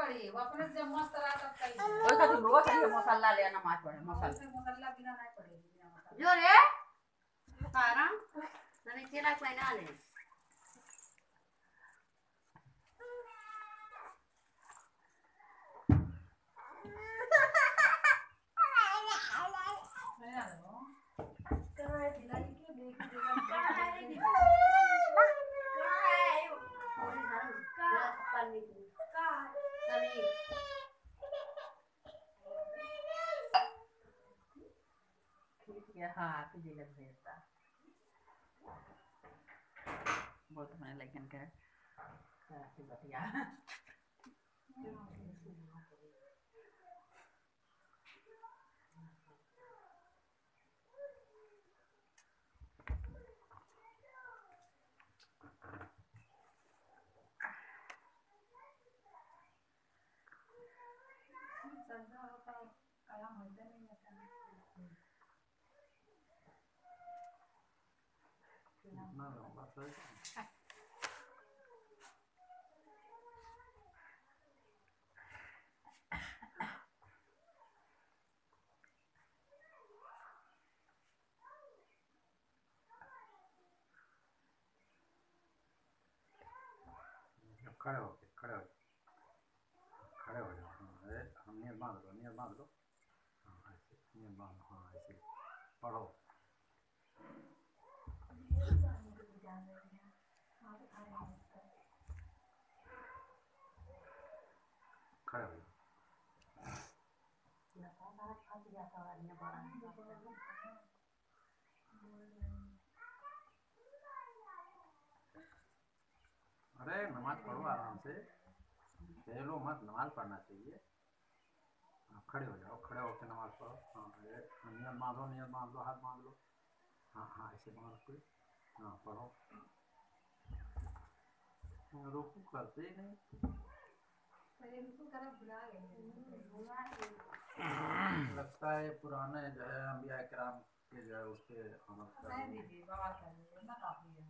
पड़ी वो अपने जब मस्त रहा तब कहीं ओए खातिर रोज ये मसाला ले आना माछ पड़े मसाला बिना नहीं पड़ेगी बिना मसाला जो रे तारा तने केला पैना ले हाँ तुझे लग देता बहुत मैंने लेकिन कर बतिया खड़े हो जाओ हम नियर बांध लो हाँ ऐसे नियर बांध हाँ ऐसे पढ़ो खड़े हो अरे नमाज पढ़ो आराम से चलो मत नमाज पढ़ना चाहिए आप खड़े हो जाओ खड़े होकर नमाज पढ़ो हाँ नियत मान लो हाथ मान लो हाँ हाँ ऐसे मान के हाँ पढ़ो रुकू करते ही नहीं लगता है पुराने जो है अंबिया किराम के जो है उस पे नहीं दीदी बाबा का ना काफी है